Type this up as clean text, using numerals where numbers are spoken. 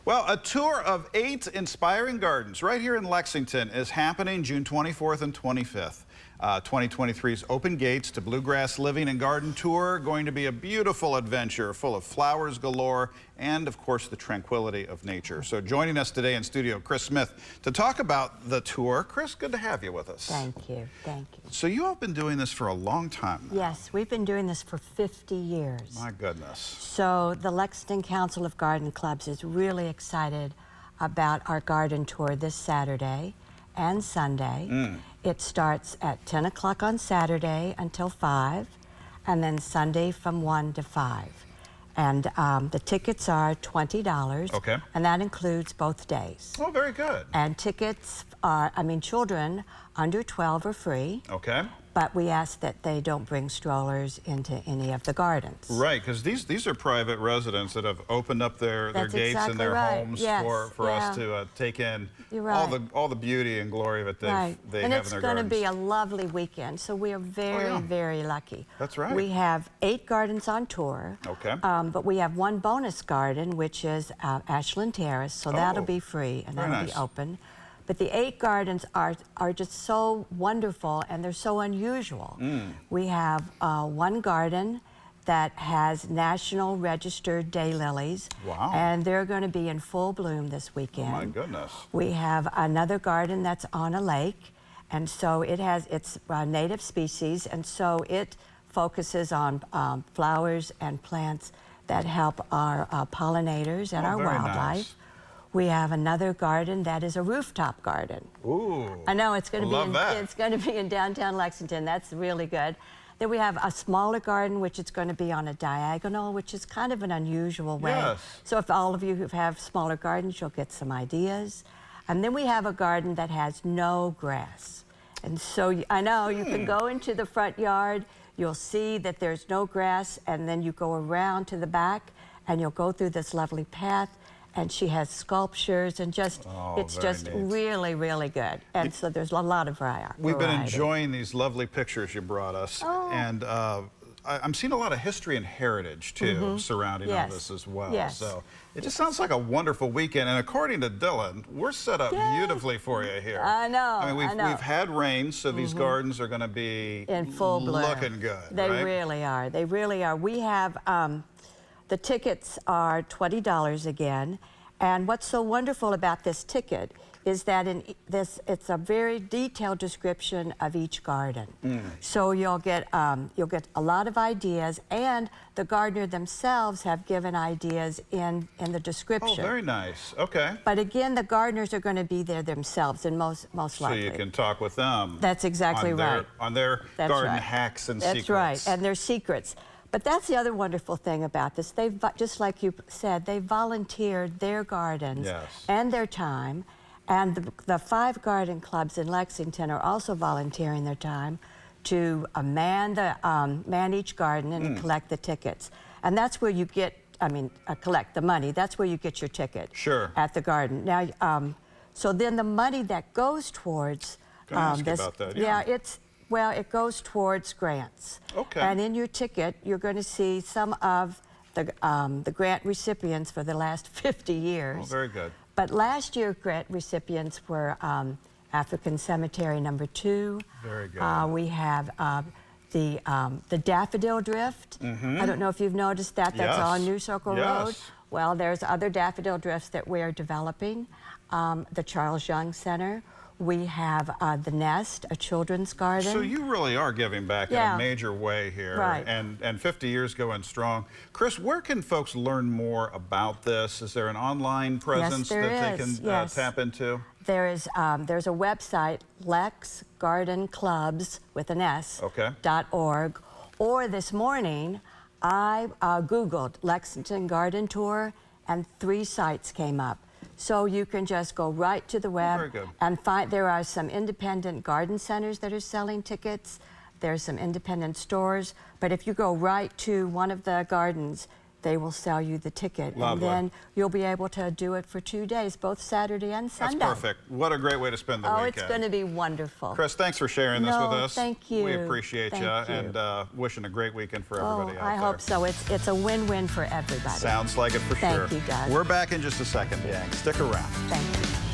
Well, a tour of 8 inspiring gardens right here in Lexington is happening June 24th and 25th. 2023's Open Gates to Bluegrass Living and Garden Tour, going to be a beautiful adventure full of flowers galore and, of course, the tranquility of nature. So joining us today in studio, Chris Smith, to talk about the tour. Chris, good to have you with us. Thank you, thank you. So you all have been doing this for a long time now. Yes, we've been doing this for 50 years. My goodness. So the Lexington Council of Garden Clubs is really excited about our garden tour this Saturday and Sunday. It starts at 10 o'clock on Saturday until 5, and then Sunday from 1 to 5. And the tickets are $20, okay, and that includes both days. Oh, very good. And tickets are, children under 12 are free. Okay. But we ask that they don't bring strollers into any of the gardens. Right, because these are private residents that have opened up their gates exactly and their homes for us to take in all the beauty and glory that they have in their and gardens. it's going to be a lovely weekend, so we are very lucky. That's right. We have 8 gardens on tour. Okay. But we have one bonus garden, which is Ashland Terrace, so that'll be free and that'll be open. But the 8 gardens are just so wonderful, and they're so unusual. We have one garden that has national registered daylilies. Wow. And they're going to be in full bloom this weekend. Oh my goodness. We have another garden that's on a lake, and so it's native species, and so it focuses on flowers and plants that help our pollinators and our wildlife. Nice. We have another garden that is a rooftop garden. Ooh. I know it's going to be it's going to be in downtown Lexington. That's really good. Then we have a smaller garden, which is going to be on a diagonal, which is kind of an unusual way. Yes. So if all of you who have smaller gardens, you'll get some ideas. And then we have a garden that has no grass. And so I know you can go into the front yard, you'll see that there's no grass, and then you go around to the back and you'll go through this lovely path. And she has sculptures and it's just really good. And so there's a lot of variety. We've been enjoying these lovely pictures you brought us. And I'm seeing a lot of history and heritage, too, surrounding all this as well. So it just sounds like a wonderful weekend. And according to Dylan, we're set up beautifully for you here. I know. I mean, we've had rain, so these gardens are going to be in full bloom. Looking good. They really are. They really are. We have... the tickets are $20 again, and what's so wonderful about this ticket is that it's a very detailed description of each garden. So you'll get a lot of ideas, and the gardener themselves have given ideas in the description. Oh, very nice. Okay. But again, the gardeners are going to be there themselves, and most likely. So you can talk with them. That's exactly right. On their garden hacks and secrets. That's right, and their secrets. But that's the other wonderful thing about this. They've, just like you said, they volunteered their gardens and their time. And the 5 garden clubs in Lexington are also volunteering their time to man each garden and collect the tickets. And that's where you get, collect the money. That's where you get your ticket at the garden. Now, so then the money that goes towards Can I ask you about that? Well, it goes towards grants. Okay. And in your ticket, you're going to see some of the grant recipients for the last 50 years. Oh, very good. But last year, grant recipients were African Cemetery No. 2. Very good. We have the Daffodil Drift. I don't know if you've noticed that. That's on New Circle Road. Well, there's other daffodil drifts that we're developing. The Charles Young Center. We have the Nest, a children's garden. So you really are giving back in a major way here. Right. And 50 years going strong. Chris, where can folks learn more about this? Is there an online presence that they can tap into? There's a website, lexgardenclubs with an S, .org. Or this morning, I Googled Lexington Garden Tour, and 3 sites came up. So you can just go right to the web and find, there are some independent garden centers that are selling tickets. There's some independent stores. But if you go right to one of the gardens, they will sell you the ticket. Lovely. And then you'll be able to do it for 2 days, both Saturday and Sunday. That's perfect. What a great way to spend the weekend. Oh, it's going to be wonderful. Chris, thanks for sharing this with us. Thank you. We appreciate Thank you, you. and wishing a great weekend for everybody out there. I hope so. It's a win-win for everybody. Sounds like it for sure. Thank you, Doug. We're back in just a second, gang. Stick around. Thank you.